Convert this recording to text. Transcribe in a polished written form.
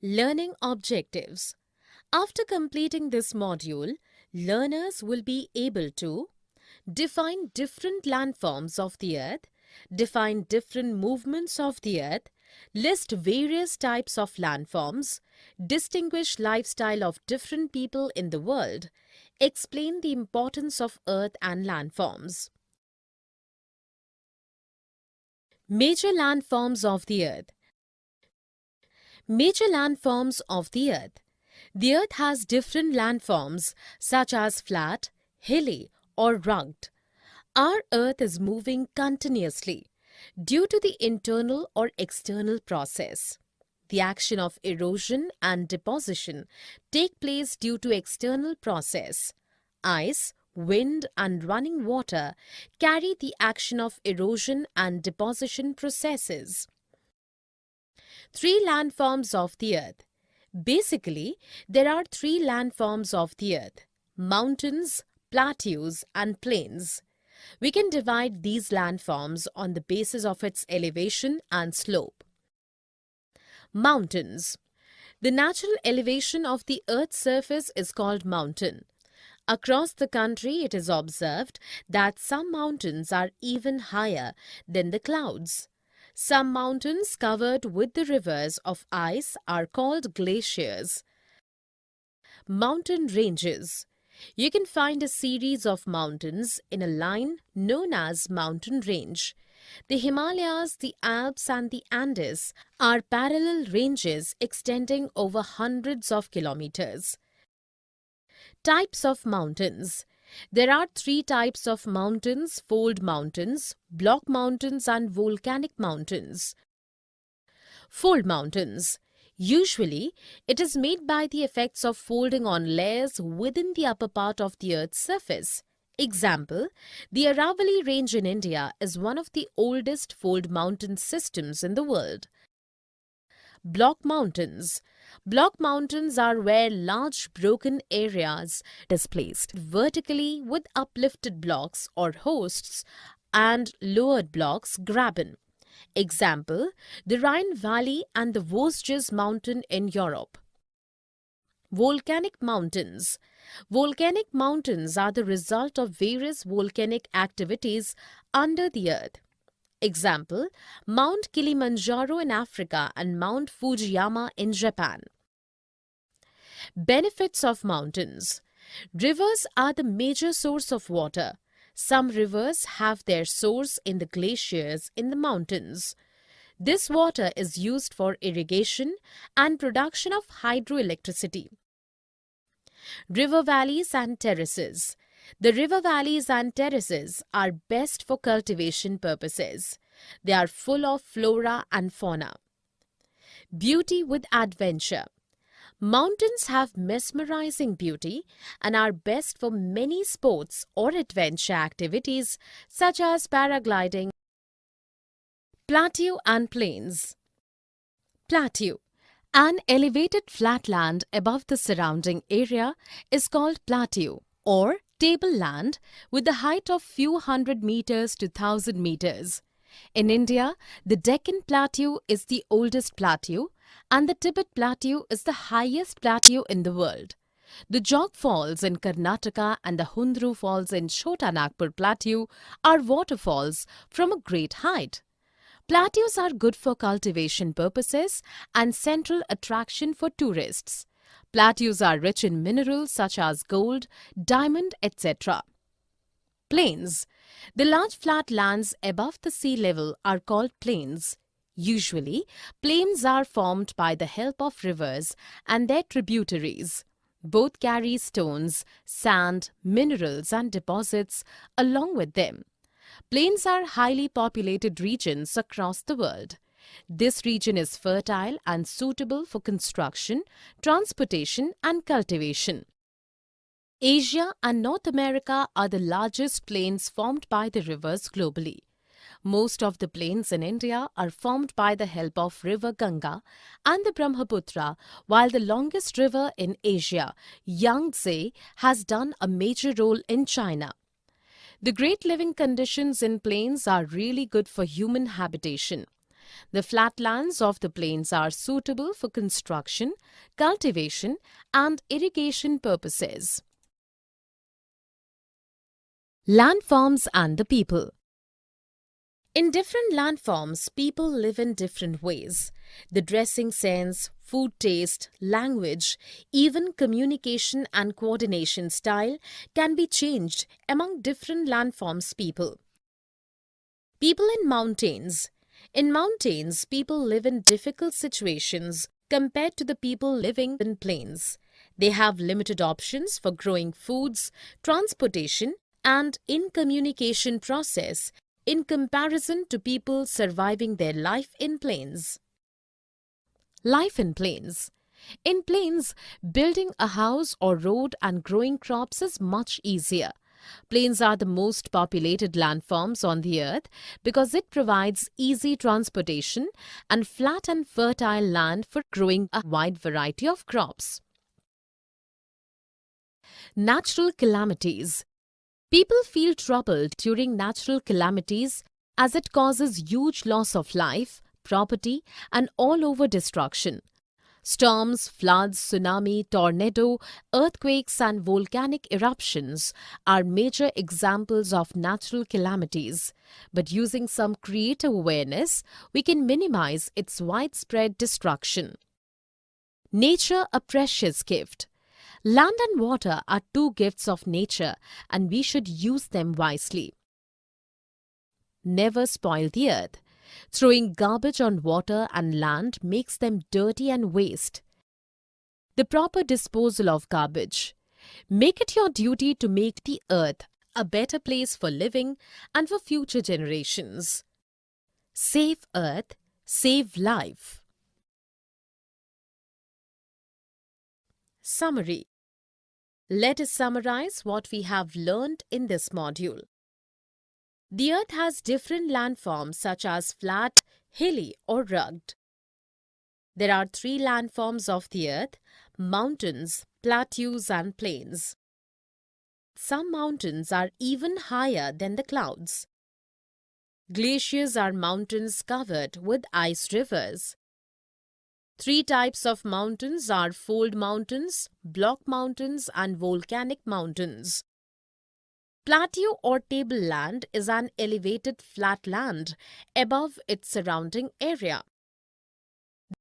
Learning objectives. After completing this module, learners will be able to define different landforms of the Earth, define different movements of the Earth, list various types of landforms, distinguish lifestyle of different people in the world, explain the importance of Earth and landforms. Major landforms of the Earth. Major landforms of the Earth. The Earth has different landforms such as flat, hilly or rugged. Our Earth is moving continuously due to the internal or external process. The action of erosion and deposition take place due to external process. Ice, wind and running water carry the action of erosion and deposition processes. Three landforms of the Earth. Basically, there are three landforms of the Earth: mountains, plateaus and plains. We can divide these landforms on the basis of its elevation and slope. Mountains. The natural elevation of the Earth's surface is called mountain. Across the country, it is observed that some mountains are even higher than the clouds. Some mountains covered with the rivers of ice are called glaciers. Mountain ranges. You can find a series of mountains in a line known as mountain range. The Himalayas, the Alps and the Andes are parallel ranges extending over hundreds of kilometers. Types of mountains. There are three types of mountains: fold mountains, block mountains and volcanic mountains. Fold mountains. Usually, it is made by the effects of folding on layers within the upper part of the Earth's surface. Example, the Aravalli Range in India is one of the oldest fold mountain systems in the world. Block mountains. Block mountains are where large broken areas displaced vertically with uplifted blocks or hosts and lowered blocks graben. Example, the Rhine Valley and the Vosges Mountain in Europe. Volcanic mountains. Volcanic mountains are the result of various volcanic activities under the earth. Example, Mount Kilimanjaro in Africa and Mount Fujiyama in Japan. Benefits of mountains. Rivers are the major source of water. Some rivers have their source in the glaciers in the mountains. This water is used for irrigation and production of hydroelectricity. River valleys and terraces. The river valleys and terraces are best for cultivation purposes. They are full of flora and fauna. Beauty with adventure. Mountains have mesmerizing beauty and are best for many sports or adventure activities such as paragliding. Plateau and plains. Plateau. An elevated flatland above the surrounding area is called plateau or tableland with a height of few hundred meters to 1,000 meters. In India, the Deccan Plateau is the oldest plateau and the Tibet Plateau is the highest plateau in the world. The Jog Falls in Karnataka and the Hundru Falls in Chota Nagpur Plateau are waterfalls from a great height. Plateaus are good for cultivation purposes and central attraction for tourists. Plateaus are rich in minerals such as gold, diamond, etc. Plains. The large flat lands above the sea level are called plains. Usually, plains are formed by the help of rivers and their tributaries. Both carry stones, sand, minerals and deposits along with them. Plains are highly populated regions across the world. This region is fertile and suitable for construction, transportation and cultivation. Asia and North America are the largest plains formed by the rivers globally. Most of the plains in India are formed by the help of river Ganga and the Brahmaputra, while the longest river in Asia, Yangtze, has done a major role in China. The great living conditions in plains are really good for human habitation. The flatlands of the plains are suitable for construction, cultivation, and irrigation purposes. Landforms and the people. In different landforms, people live in different ways. The dressing sense, food taste, language, even communication and coordination style can be changed among different landforms people. People in mountains. In mountains, people live in difficult situations compared to the people living in plains. They have limited options for growing foods, transportation, and in communication process in comparison to people surviving their life in plains. Life in plains. In plains, building a house or road and growing crops is much easier. Plains are the most populated landforms on the earth because it provides easy transportation and flat and fertile land for growing a wide variety of crops. Natural calamities. People feel troubled during natural calamities as it causes huge loss of life, property, and all-over destruction. Storms, floods, tsunami, tornado, earthquakes, and volcanic eruptions are major examples of natural calamities. But using some creative awareness, we can minimize its widespread destruction. Nature, a precious gift. Land and water are two gifts of nature, and we should use them wisely. Never spoil the earth. Throwing garbage on water and land makes them dirty and waste. The proper disposal of garbage. Make it your duty to make the earth a better place for living and for future generations. Save earth, save life. Summary. Let us summarize what we have learned in this module. The earth has different landforms such as flat, hilly or rugged. There are three landforms of the earth: mountains, plateaus and plains. Some mountains are even higher than the clouds. Glaciers are mountains covered with ice rivers. Three types of mountains are fold mountains, block mountains and volcanic mountains. Plateau or tableland is an elevated flat land above its surrounding area.